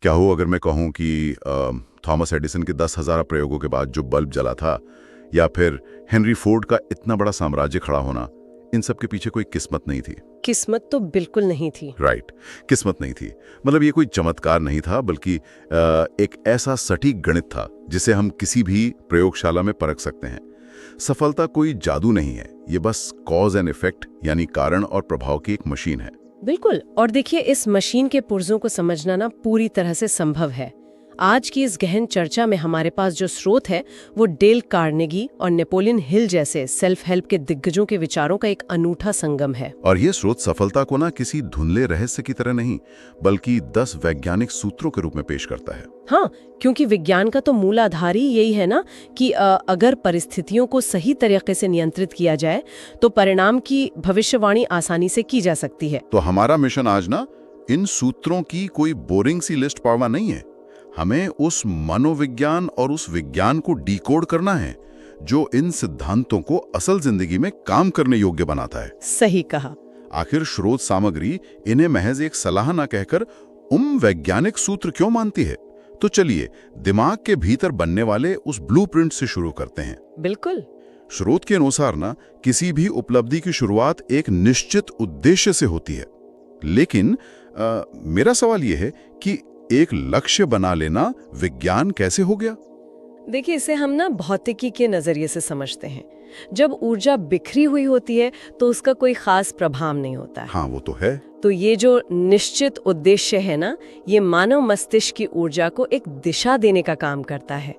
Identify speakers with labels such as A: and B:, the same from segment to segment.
A: क्या हो अगर मैं कहूँ कि थॉमस एडिसन के 10,000 प्रयोगों के बाद जो बल्ब जला था, या फिर हेनरी फोर्ड का इतना बड़ा साम्राज्य खड़ा होना, इन सब के पीछे कोई किस्मत नहीं थी।
B: किस्मत तो बिल्कुल नहीं थी।
A: राइट, किस्मत नहीं थी। मतलब ये कोई चमत्कार नहीं था, बल्कि एक ऐसा सटीक गणित था जिसे हम किसी भी प्रयोगशाला में परख सकते हैं। सफलता कोई जादू नहीं है, ये बस कॉज एंड इफेक्ट यानी कारण और प्रभाव की एक मशीन है।
B: बिल्कुल। और देखिए, इस मशीन के पुर्जों को समझना ना पूरी तरह से संभव है। आज की इस गहन चर्चा में हमारे पास जो स्रोत है वो डेल कार्नेगी और नेपोलियन हिल जैसे सेल्फ हेल्प के दिग्गजों के विचारों का एक अनूठा संगम है।
A: और ये स्रोत सफलता को ना किसी धुंधले रहस्य की तरह नहीं, बल्कि 10 वैज्ञानिक सूत्रों के रूप में पेश करता है।
B: हाँ, क्योंकि विज्ञान का तो मूल आधार ही यही है ना कि अगर परिस्थितियों को सही तरीके से नियंत्रित किया जाए तो परिणाम की भविष्यवाणी आसानी से की जा सकती है।
A: तो हमारा मिशन आज ना इन सूत्रों की कोई बोरिंग सी लिस्ट पढ़ना नहीं है। हमें उस मनोविज्ञान और उस विज्ञान को डिकोड करना है जो इन सिद्धांतों को असल जिंदगी में काम करने योग्य बनाता है।
B: सही कहा।
A: आखिर स्रोत सामग्री इन्हें महज एक सलाह ना कहकर वैज्ञानिक सूत्र क्यों मानती है? तो चलिए दिमाग के भीतर बनने वाले उस ब्लूप्रिंट से शुरू करते हैं।
B: बिल्कुल।
A: स्रोत के अनुसार ना किसी भी उपलब्धि की शुरुआत एक निश्चित उद्देश्य से होती है, लेकिन मेरा सवाल यह है कि एक लक्ष्य बना लेना विज्ञान कैसे हो गया?
B: देखिए, इसे हम ना भौतिकी के नजरिए से समझते हैं। जब ऊर्जा बिखरी हुई होती है तो उसका कोई खास प्रभाव नहीं होता है।
A: हाँ, वो तो है।
B: तो ये जो निश्चित उद्देश्य है ना, ये मानव मस्तिष्क की ऊर्जा को एक दिशा देने का काम करता है।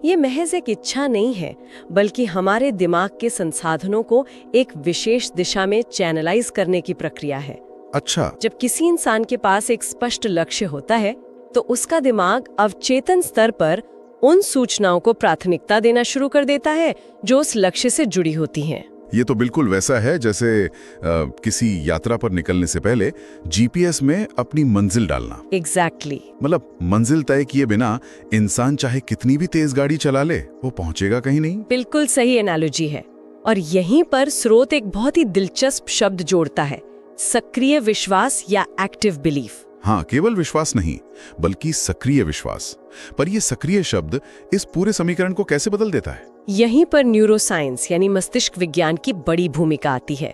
B: ये महज एक इच्छा नहीं है, बल्कि हमारे दिमाग के संसाधनों को एक विशेष दिशा में चैनलाइज करने की प्रक्रिया है।
A: अच्छा।
B: जब किसी इंसान के पास एक स्पष्ट लक्ष्य होता है तो उसका दिमाग अवचेतन स्तर पर उन सूचनाओं को प्राथमिकता देना शुरू कर देता है जो उस लक्ष्य से जुड़ी होती हैं।
A: ये तो बिल्कुल वैसा है जैसे किसी यात्रा पर निकलने से पहले जीपीएस में अपनी मंजिल डालना।
B: एग्जैक्टली।
A: मतलब मंजिल तय किए बिना इंसान चाहे कितनी भी तेज गाड़ी चला ले, वो पहुंचेगा कहीं नहीं।
B: बिल्कुल सही एनालॉजी है। और यहीं पर स्रोत एक बहुत ही दिलचस्प शब्द जोड़ता है, सक्रिय विश्वास या एक्टिव बिलीफ।
A: हाँ, केवल विश्वास नहीं, बल्कि सक्रिय विश्वास। पर यह सक्रिय शब्द इस पूरे समीकरण को कैसे बदल देता है?
B: यहीं पर न्यूरोसाइंस यानी मस्तिष्क विज्ञान की बड़ी भूमिका आती है।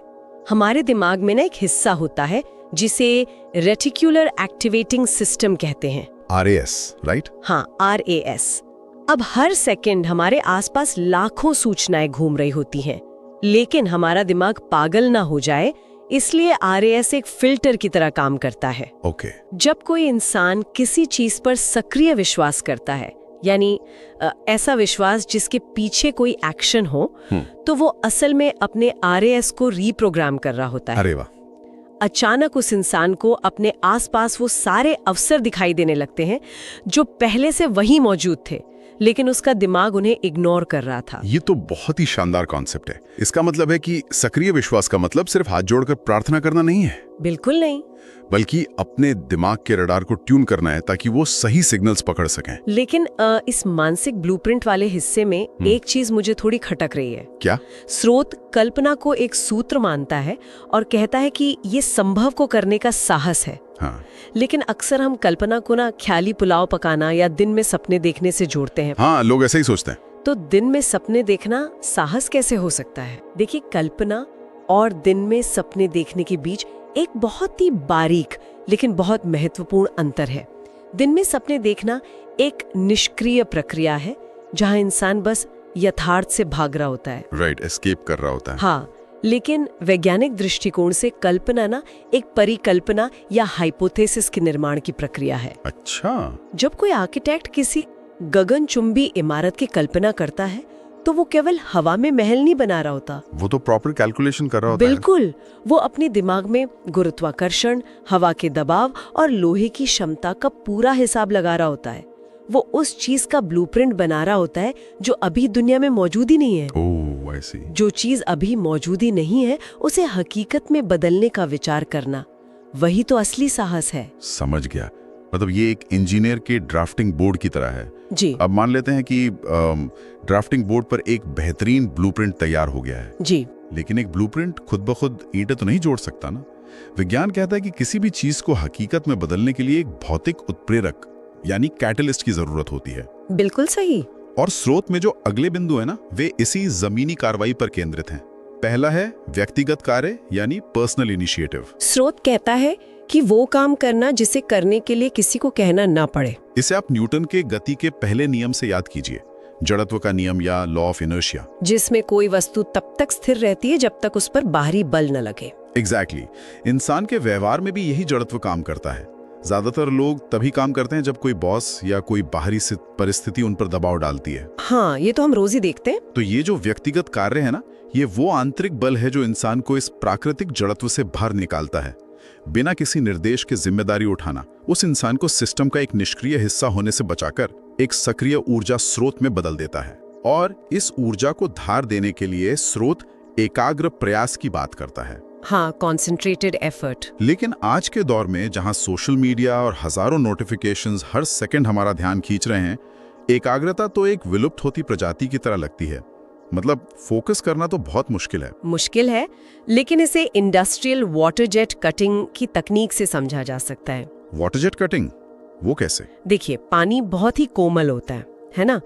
B: हमारे दिमाग में ना एक हिस्सा होता है जिसे रेटिकुलर एक्टिवेटिंग सिस्टम कहते हैं।
A: RAS, right?
B: हाँ, RAS। अब हर सेकंड हमारे आसपास लाखों सूचनाएं घूम रही होती हैं, लेकिन हमारा दिमाग पागल ना हो जाए इसलिए RAS एक फिल्टर की तरह काम करता है।
A: ओके।
B: जब कोई इंसान किसी चीज पर सक्रिय विश्वास करता है, यानी ऐसा विश्वास जिसके पीछे कोई एक्शन हो, तो वो असल में अपने RAS को रीप्रोग्राम कर रहा होता है।
A: अरे वाह।
B: अचानक उस इंसान को अपने आसपास वो सारे अवसर दिखाई देने लगते हैं जो पहले से वहीं मौजूद थे, लेकिन उसका दिमाग उन्हें इग्नोर कर रहा था।
A: ये तो बहुत ही शानदार कॉन्सेप्ट है। इसका मतलब है कि सक्रिय विश्वास का मतलब सिर्फ हाथ जोड़कर प्रार्थना करना नहीं है।
B: बिल्कुल नहीं,
A: बल्कि अपने दिमाग के रडार को ट्यून करना है ताकि वो सही सिग्नल्स पकड़ सकें।
B: लेकिन इस मानसिक ब्लूप्रिंट वाले हिस्से में एक चीज मुझे थोड़ी खटक रही है।
A: क्या?
B: स्रोत कल्पना को एक सूत्र मानता है और कहता है कि ये संभव को करने का साहस है।
A: हाँ।
B: लेकिन अक्सर हम कल्पना को ना ख्याली पुलाव पकाना या दिन में सपने देखने से जोड़ते हैं।
A: हाँ, लोग ऐसे ही सोचते हैं।
B: तो दिन में सपने देखना साहस कैसे हो सकता है? देखिए, कल्पना और दिन में सपने देखने के बीच एक बहुत ही बारीक लेकिन बहुत महत्वपूर्ण अंतर है। दिन में सपने देखना एक निष्क्रिय प्रक्रिया है जहां इंसान बस यथार्थ से भाग रहा होता है।
A: राइट, एस्केप कर रहा होता है।
B: हाँ, लेकिन वैज्ञानिक दृष्टिकोण से कल्पना ना एक परिकल्पना या हाइपोथेसिस के निर्माण की प्रक्रिया है।
A: अच्छा।
B: जब कोई आर्किटेक्ट किसी गगनचुंबी इमारत की कल्पना करता है तो वो केवल हवा में महल नहीं बना रहा होता,
A: वो तो प्रॉपर कैलकुलेशन कर रहा होता है।
B: बिल्कुल। वो अपने दिमाग में गुरुत्वाकर्षण, हवा के दबाव और लोहे की क्षमता का पूरा हिसाब लगा रहा होता है। वो उस चीज का ब्लूप्रिंट बना रहा होता है जो अभी दुनिया में मौजूद ही नहीं है।
A: ओह, I see।
B: जो चीज अभी मौजूद ही नहीं है उसे हकीकत में बदलने का विचार करना, वही तो असली साहस है।
A: समझ गया। मतलब ये एक इंजीनियर के ड्राफ्टिंग बोर्ड की तरह है।
B: जी।
A: अब मान लेते हैं कि ड्राफ्टिंग बोर्ड पर एक बेहतरीन ब्लूप्रिंट तैयार हो गया है।
B: जी।
A: लेकिन एक ब्लूप्रिंट खुद ब खुद ईंटें तो नहीं जोड़ सकता ना। विज्ञान कहता है कि किसी भी चीज को हकीकत में बदलने के लिए एक भौतिक उत्प्रेरक
C: यानी कैटलिस्ट की जरूरत होती है।
B: बिल्कुल सही।
C: और स्रोत में जो अगले बिंदु है ना, वे इसी जमीनी कार्रवाई पर केंद्रित हैं। पहला है व्यक्तिगत कार्य यानी पर्सनल इनिशिएटिव।
B: स्रोत कहता है कि वो काम करना जिसे करने के लिए किसी को कहना ना पड़े।
C: इसे आप न्यूटन के गति के पहले नियम से याद कीजिए, जड़त्व का नियम या लॉ ऑफ इनर्शिया,
B: जिसमें कोई वस्तु तब तक स्थिर रहती है जब तक उस पर बाहरी बल न लगे।
C: एग्जैक्टली। इंसान के व्यवहार में भी यही जड़त्व काम करता है। ज्यादातर लोग तभी काम करते हैं जब कोई बॉस या कोई बाहरी परिस्थिति उन पर दबाव डालती है।
B: हाँ, ये तो हम रोज ही देखते हैं।
C: तो ये जो व्यक्तिगत कार्य है ना, ये वो आंतरिक बल है जो इंसान को इस प्राकृतिक जड़त्व से बाहर निकालता है। बिना किसी निर्देश के जिम्मेदारी उठाना उस इंसान को सिस्टम का एक निष्क्रिय हिस्सा होने से बचाकर एक सक्रिय ऊर्जा स्रोत में बदल देता है। और इस ऊर्जा को धार देने के लिए स्रोत एकाग्र प्रयास की बात करता है।
B: हाँ, कॉन्सेंट्रेटेड एफर्ट।
C: लेकिन आज के दौर में जहां सोशल मीडिया और हजारों नोटिफिकेशंस हर सेकंड हमारा ध्यान खींच रहे हैं, एकाग्रता तो एक विलुप्त होती प्रजाति की तरह लगती है। मतलब फोकस करना तो बहुत मुश्किल है, लेकिन इसे इंडस्ट्रियल वाटर जेट कटिंग की तकनीक से समझा जा सकता है। वाटर जेट कटिंग, वो कैसे? देखिए, पानी बहुत ही कोमल होता है ना?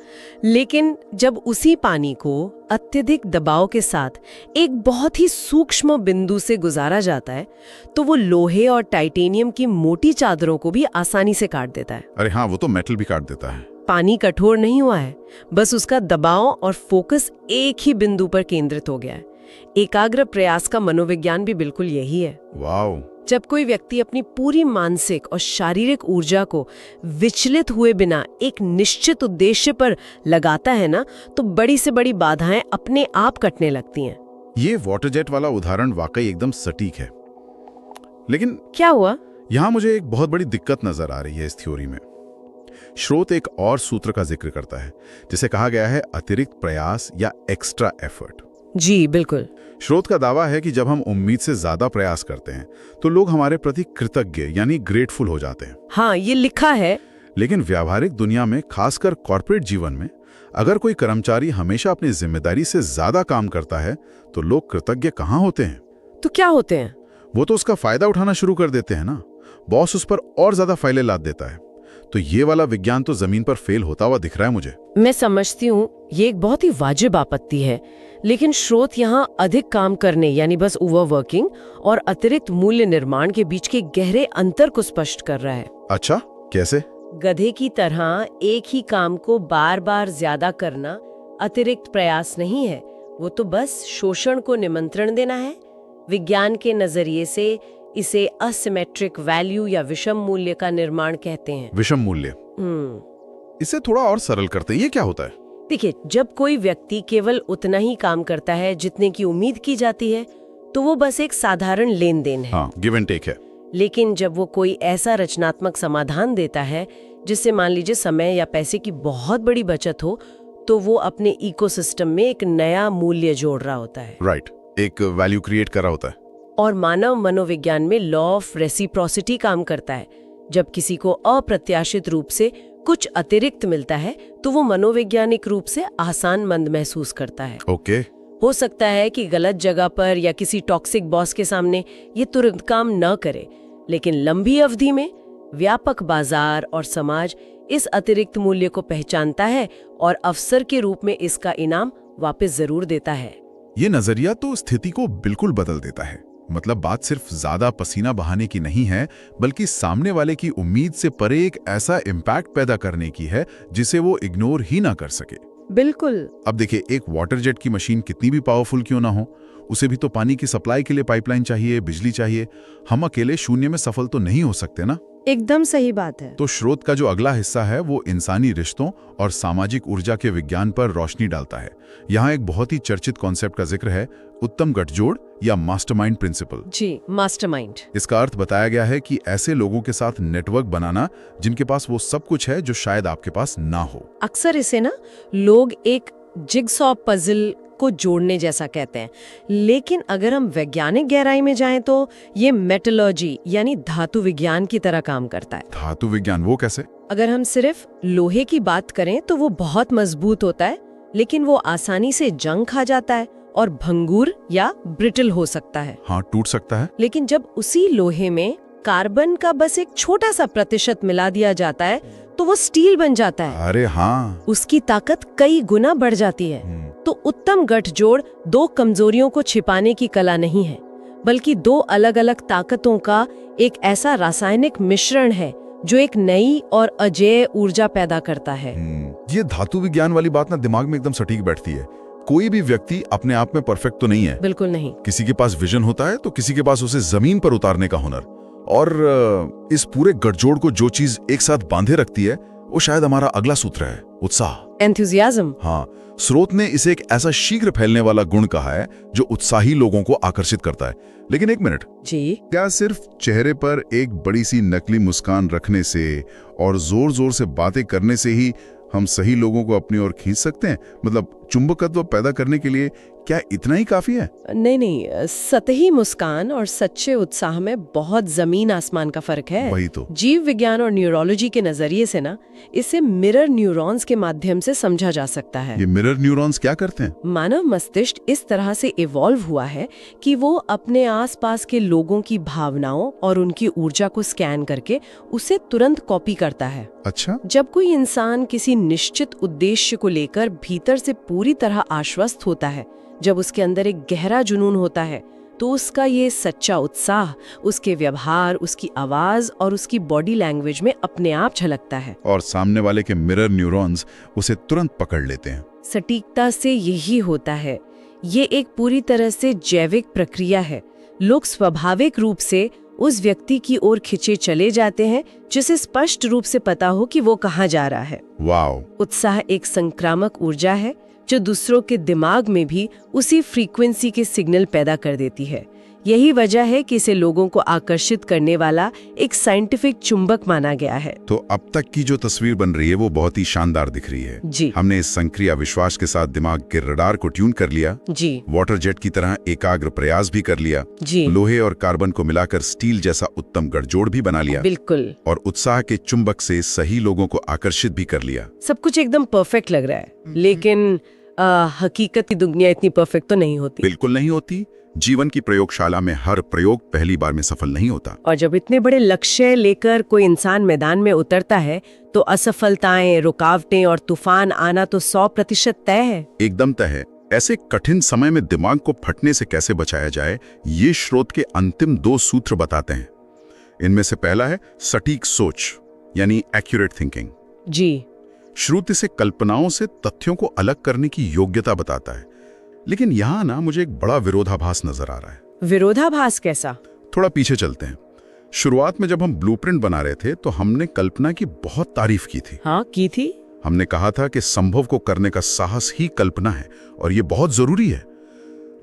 C: लेकिन जब उसी पानी को अत्यधिक दबाव के साथ एक बहुत ही सूक्ष्म बिंदु से गुजारा जाता है, तो वो लोहे और टाइटेनियम की मोटी चादरों को भी आसानी से काट देता है। अरे हाँ, वो तो मेटल भी काट देता है।
B: पानी कठोर नहीं हुआ है, बस उसका दबाव और फोकस एक ही बिंदु पर केंद्रित हो गया है। एकाग्र प्रयास का मनोविज्ञान भी बिल्कुल यही है।
C: वाओ!
B: जब कोई व्यक्ति अपनी पूरी मानसिक और शारीरिक ऊर्जा को विचलित हुए बिना एक निश्चित उद्देश्य पर लगाता है ना, तो बड़ी से बड़ी बाधाएं अपने आप कटने लगती हैं।
C: ये वाटर जेट वाला उदाहरण वाकई एकदम सटीक है। लेकिन
B: क्या हुआ?
C: यहाँ मुझे एक बहुत बड़ी दिक्कत नजर आ रही है इस थ्योरी में। स्रोत एक और सूत्र का जिक्र करता है जिसे कहा गया है अतिरिक्त प्रयास या एक्स्ट्रा एफर्ट।
B: जी बिल्कुल।
C: स्रोत का दावा है कि जब हम उम्मीद से ज्यादा प्रयास करते हैं तो लोग हमारे प्रति कृतज्ञ यानी ग्रेटफुल हो जाते हैं।
B: हाँ, ये लिखा है।
C: लेकिन व्यावहारिक दुनिया में, खासकर कॉर्पोरेट जीवन में, अगर कोई कर्मचारी हमेशा अपनी जिम्मेदारी से ज्यादा काम करता है तो लोग कृतज्ञ कहाँ होते हैं?
B: तो क्या होते हैं?
C: वो तो उसका फायदा उठाना शुरू कर देते हैं ना। बॉस उस पर और ज्यादा फाइलें लाद देता है। तो ये वाला विज्ञान तो जमीन पर फेल होता हुआ दिख रहा है मुझे।
B: मैं समझती हूँ, ये एक बहुत ही वाजिब आपत्ति है, लेकिन स्रोत यहाँ अधिक काम करने यानी बस ओवरवर्किंग और अतिरिक्त मूल्य निर्माण के बीच के गहरे अंतर को स्पष्ट कर रहा है।
C: अच्छा, कैसे?
B: गधे की तरह एक ही काम को बार बार ज्यादा करना अतिरिक्त प्रयास नहीं है, वो तो बस शोषण को निमंत्रण देना है। विज्ञान के नजरिए से इसे असिमेट्रिक वैल्यू या विषम मूल्य का निर्माण कहते हैं।
C: विषम मूल्य? इसे थोड़ा और सरल करते हैं, ये क्या होता है?
B: देखिए, जब कोई व्यक्ति केवल उतना ही काम करता है जितने की उम्मीद की जाती है, तो वो बस एक साधारण लेन देन है।
C: हाँ, गिव एंड टेक है।
B: लेकिन जब वो कोई ऐसा रचनात्मक समाधान देता है जिससे मान लीजिए समय या पैसे की बहुत बड़ी बचत हो, तो वो अपने इकोसिस्टम में एक नया मूल्य जोड़ रहा होता है।
C: राइट, एक वैल्यू क्रिएट कर रहा होता है।
B: और मानव मनोविज्ञान में लॉ ऑफ रेसिप्रोसिटी काम करता है। जब किसी को अप्रत्याशित रूप से कुछ अतिरिक्त मिलता है तो वो मनोवैज्ञानिक रूप से आसानमंद महसूस करता है।
C: ओके।
B: हो सकता है कि गलत जगह पर या किसी टॉक्सिक बॉस के सामने ये तुरंत काम न करे, लेकिन लंबी अवधि में व्यापक बाजार और समाज इस अतिरिक्त मूल्य को पहचानता है और अवसर के रूप में इसका इनाम वापस जरूर देता है।
C: ये नजरिया तो स्थिति को बिल्कुल बदल देता है। मतलब बात सिर्फ ज्यादा पसीना बहाने की नहीं है, बल्कि सामने वाले की उम्मीद से परे एक ऐसा इम्पैक्ट पैदा करने की है जिसे वो इग्नोर ही ना कर सके।
B: बिल्कुल।
C: अब देखिए, एक वाटर जेट की मशीन कितनी भी पावरफुल क्यों ना हो, उसे भी तो पानी की सप्लाई के लिए पाइपलाइन चाहिए, बिजली चाहिए। हम अकेले शून्य में सफल तो नहीं हो सकते ना।
B: एकदम सही बात है।
C: तो स्रोत का जो अगला हिस्सा है वो इंसानी रिश्तों और सामाजिक ऊर्जा के विज्ञान पर रोशनी डालता है। यहाँ एक बहुत ही चर्चित कॉन्सेप्ट का जिक्र है, उत्तम गठजोड़ या मास्टरमाइंड प्रिंसिपल।
B: जी, मास्टरमाइंड।
C: इसका अर्थ बताया गया है कि ऐसे लोगों के साथ नेटवर्क बनाना जिनके पास वो सब कुछ है जो शायद आपके पास ना हो।
B: अक्सर इसे ना लोग एक जिगसॉ पजल को जोड़ने जैसा कहते हैं, लेकिन अगर हम वैज्ञानिक गहराई में जाएं तो ये मेटलर्जी यानी धातु विज्ञान की तरह काम करता है।
C: धातु विज्ञान, वो कैसे?
B: अगर हम सिर्फ लोहे की बात करें तो वो बहुत मजबूत होता है, लेकिन वो आसानी से जंग खा जाता है और भंगुर या ब्रिटल हो सकता है।
C: हाँ, टूट सकता है।
B: लेकिन जब उसी लोहे में कार्बन का बस एक छोटा सा प्रतिशत मिला दिया जाता है तो वो स्टील बन जाता है।
C: अरे हाँ।
B: उसकी ताकत कई गुना बढ़ जाती है। तो उत्तम गठजोड़ दो कमजोरियों को छिपाने की कला नहीं है, बल्कि दो अलग अलग ताकतों का एक ऐसा रासायनिक मिश्रण है जो एक नई और अजेय ऊर्जा पैदा करता है।
C: ये धातु विज्ञान वाली बात ना दिमाग में एकदम सटीक बैठती है। कोई भी व्यक्ति अपने आप में परफेक्ट तो नहीं है।
B: बिल्कुल नहीं।
C: किसी के पास विजन होता है तो किसी के पास उसे जमीन पर उतारने का हुनर। और इस पूरे गठजोड़ को जो चीज एक साथ बांधे रखती है वो शायद हमारा अगला सूत्र है, उत्साह,
B: एंथुसियाज्म।
C: हाँ, स्रोत ने इसे एक ऐसा शीघ्र फैलने वाला गुण कहा है जो उत्साही लोगों को आकर्षित करता है। लेकिन एक मिनट
B: जी,
C: क्या सिर्फ चेहरे पर एक बड़ी सी नकली मुस्कान रखने से और जोर जोर से बातें करने से ही हम सही लोगों को अपनी ओर खींच सकते हैं? मतलब चुंबकत्व पैदा करने के लिए क्या इतना ही काफी है?
B: नहीं, सतही मुस्कान और सच्चे उत्साह में बहुत जमीन आसमान का फर्क है।
C: वही तो।
B: जीव विज्ञान और न्यूरोलॉजी के नजरिए से ना इसे मिरर न्यूरॉन्स के माध्यम से समझा जा सकता है।
C: ये मिरर न्यूरॉन्स क्या करते हैं?
B: मानव मस्तिष्क इस तरह से इवॉल्व हुआ है कि वो अपने आसपास के लोगों की भावनाओं और उनकी ऊर्जा को स्कैन करके उसे तुरंत कॉपी करता है।
C: अच्छा।
B: जब कोई इंसान किसी निश्चित उद्देश्य को लेकर भीतर से पूरी तरह आश्वस्त होता है, जब उसके अंदर एक गहरा जुनून होता है, तो उसका ये सच्चा उत्साह उसके व्यवहार, उसकी आवाज और उसकी बॉडी लैंग्वेज में अपने आप झलकता है।
C: और सामने वाले के मिरर न्यूरॉन्स उसे तुरंत पकड़ लेते हैं।
B: सटीकता से यही होता है। ये एक पूरी तरह से जैविक प्रक्रिया है। लोग स्वाभाविक रूप से उस व्यक्ति की ओर खिंचे चले जाते हैं जिसे स्पष्ट रूप से पता हो कि वो कहाँ जा रहा है।
C: वाओ।
B: उत्साह एक संक्रामक ऊर्जा है जो दूसरों के दिमाग में भी उसी फ्रीक्वेंसी के सिग्नल पैदा कर देती है। यही वजह है कि इसे लोगों को आकर्षित करने वाला एक साइंटिफिक चुंबक माना गया है।
C: तो अब तक की जो तस्वीर बन रही है वो बहुत ही शानदार दिख रही है।
B: जी।
C: हमने इस संक्रिया विश्वास के साथ दिमाग के रडार को ट्यून कर लिया।
B: जी।
C: वाटर जेट की तरह एकाग्र प्रयास भी कर लिया।
B: जी।
C: लोहे और कार्बन को मिलाकर स्टील जैसा उत्तम गठजोड़ भी बना लिया।
B: बिल्कुल।
C: और उत्साह के चुंबक से सही लोगों को आकर्षित भी कर लिया।
B: सब कुछ एकदम परफेक्ट लग रहा है, लेकिन हकीकत की दुनिया इतनी परफेक्ट तो नहीं होती।
C: बिल्कुल नहीं होती। जीवन की प्रयोगशाला में हर प्रयोग पहली बार में सफल नहीं होता।
B: और जब इतने बड़े लक्ष्य लेकर कोई इंसान मैदान में उतरता है तो असफलताएं, रुकावटें और तूफान आना तो 100% तय है।
C: एकदम तय है। ऐसे कठिन समय में दिमाग को फटने से कैसे बचाया जाए, ये स्रोत के अंतिम 2 सूत्र बताते हैं। इनमें से पहला है सटीक सोच, यानी एक्यूरेट थिंकिंग।
B: जी।
C: श्रुति से कल्पनाओं से तथ्यों को अलग करने की योग्यता बताता है। लेकिन यहाँ ना मुझे एक बड़ा विरोधाभास नजर आ रहा है।
B: विरोधाभास कैसा?
C: थोड़ा पीछे चलते हैं। शुरुआत में जब हम ब्लूप्रिंट बना रहे थे तो हमने कल्पना की बहुत तारीफ की थी।
B: हाँ, की थी।
C: हमने कहा था कि संभव को करने का साहस ही कल्पना है और ये बहुत जरूरी है।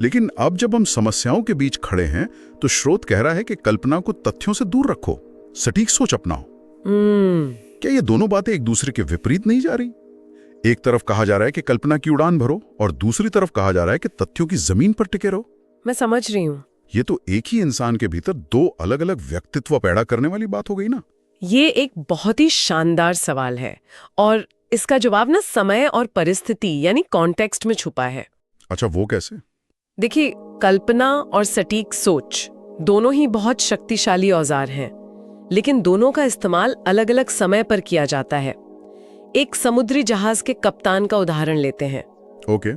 C: लेकिन अब जब हम समस्याओं के बीच खड़े हैं तो स्रोत कह रहा है कि कल्पना को तथ्यों से दूर रखो, सटीक सोच अपनाओ। क्या ये दोनों बातें एक दूसरे के विपरीत नहीं जा रही? एक तरफ कहा जा रहा है कि कल्पना की उड़ान भरो और दूसरी तरफ कहा जा रहा है कि तथ्यों की जमीन पर टिके रहो।
B: मैं समझ रही हूँ।
C: ये तो एक ही इंसान के भीतर 2 अलग-अलग व्यक्तित्व पैदा करने वाली बात हो गई ना।
B: ये एक बहुत ही शानदार सवाल है और इसका जवाब ना समय और परिस्थिति यानी कॉन्टेक्स्ट में छुपा है।
C: अच्छा, वो कैसे?
B: देखिए, कल्पना और सटीक सोच दोनों ही बहुत शक्तिशाली औजार हैं, लेकिन दोनों का इस्तेमाल अलग अलग समय पर किया जाता है। एक समुद्री जहाज के कप्तान का उदाहरण लेते हैं।
C: ओके।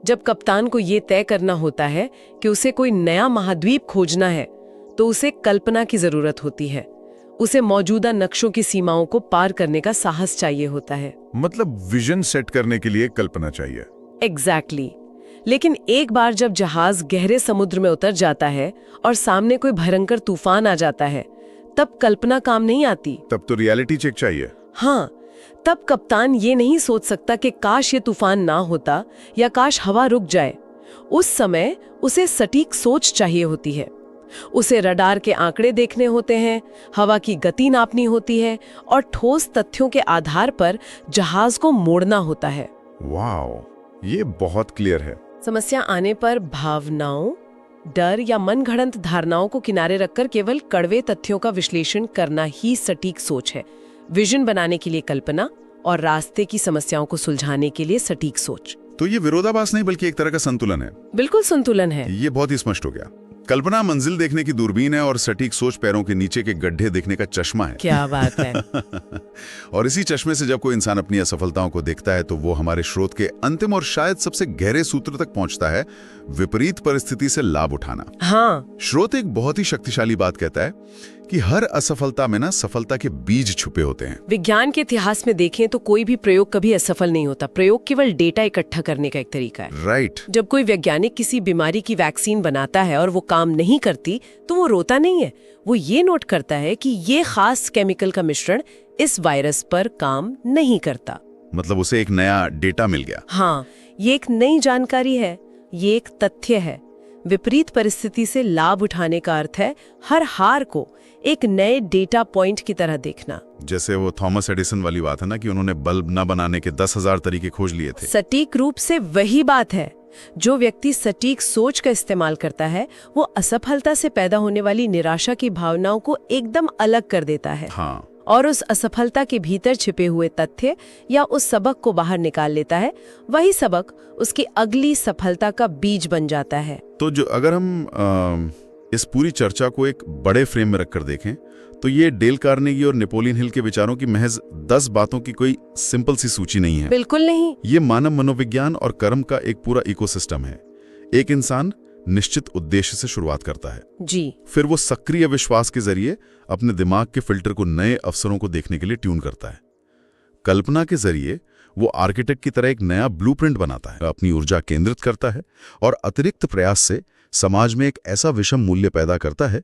B: जब कप्तान को ये तय करना होता है कि उसे कोई नया महाद्वीप खोजना है तो उसे कल्पना की जरूरत होती है। उसे मौजूदा नक्शों की सीमाओं को पार करने का साहस चाहिए होता है।
C: मतलब विजन सेट करने के लिए कल्पना चाहिए।
B: एग्जैक्टली। लेकिन एक बार जब जहाज गहरे समुद्र में उतर जाता है और सामने कोई भयंकर तूफान आ जाता है, तब कल्पना काम नहीं आती।
C: तब तो रियलिटी चेक चाहिए।
B: हाँ, तब कप्तान ये नहीं सोच सकता कि काश ये तूफान ना होता या काश हवा रुक जाए। उस समय उसे सटीक सोच चाहिए होती है। उसे रडार के आंकड़े देखने होते हैं, हवा की गति नापनी होती है और ठोस तथ्यों के आधार पर जहाज को मोड़ना होता है।
C: वाओ, ये बहुत क्लियर है।
B: समस्या आने पर भावनाओं, डर या मनगढ़ंत धारणाओं को किनारे रखकर केवल कड़वे तथ्यों का विश्लेषण करना ही सटीक सोच है। विजन बनाने के लिए कल्पना और रास्ते की समस्याओं को सुलझाने के लिए सटीक सोच।
C: तो ये विरोधाभास नहीं बल्कि एक तरह का संतुलन है।
B: बिल्कुल संतुलन है।
C: ये बहुत ही स्पष्ट हो गया।
A: कल्पना मंजिल देखने की दूरबीन है और सटीक सोच पैरों के नीचे के गड्ढे देखने का चश्मा है।
B: क्या बात है।
A: और इसी चश्मे से जब कोई इंसान अपनी असफलताओं को देखता है तो वो हमारे स्रोत के अंतिम और शायद सबसे गहरे सूत्र तक पहुंचता है, विपरीत परिस्थिति से लाभ उठाना।
B: हाँ,
A: स्रोत एक बहुत ही शक्तिशाली बात कहता है कि हर असफलता में ना सफलता के बीज छुपे होते हैं।
B: विज्ञान के इतिहास में देखें तो कोई भी प्रयोग कभी असफल नहीं होता। प्रयोग केवल डेटा इकट्ठा करने का एक तरीका है।
A: राइट।
B: जब कोई वैज्ञानिक किसी बीमारी की वैक्सीन बनाता है और वो काम नहीं करती तो वो रोता नहीं है, वो ये नोट करता है कि ये खास केमिकल का मिश्रण इस वायरस पर काम नहीं करता।
A: मतलब उसे एक नया डेटा मिल गया।
B: हाँ, ये एक नई जानकारी है, ये एक तथ्य है। विपरीत परिस्थिति से लाभ उठाने का अर्थ है हर हार को एक नए डेटा पॉइंट की तरह देखना।
A: जैसे वो थॉमस एडिसन वाली बात है ना कि उन्होंने बल्ब न बनाने के 10,000 तरीके खोज लिए थे।
B: सटीक रूप से वही बात है। जो व्यक्ति सटीक सोच का इस्तेमाल करता है वो असफलता से पैदा होने वाली निराशा की भावनाओं को एकदम अलग कर देता है।
A: हाँ।
B: और उस असफलता के भीतर छिपे हुए तथ्य या उस सबक को बाहर निकाल लेता है। वही सबक उसकी अगली सफलता का बीज बन जाता है।
A: तो जो अगर हम इस पूरी चर्चा को एक बड़े फ्रेम में रखकर देखें तो ये डेल कार्नेगी और नेपोलियन हिल के विचारों की महज 10 बातों की कोई सिंपल सी सूची नहीं है।
B: बिल्कुल नहीं।
A: ये मानव मनोविज्ञान और कर्म का एक पूरा इकोसिस्टम है। एक इंसान निश्चित उद्देश्य से शुरुआत करता है
B: जी,
A: फिर वो सक्रिय विश्वास के जरिए अपने दिमाग के फिल्टर को नए अवसरों को देखने के लिए ट्यून करता है। कल्पना के जरिए वो आर्किटेक्ट की तरह एक नया ब्लूप्रिंट बनाता है, अपनी ऊर्जा केंद्रित करता है और अतिरिक्त प्रयास से समाज में एक ऐसा विषम मूल्य पैदा करता है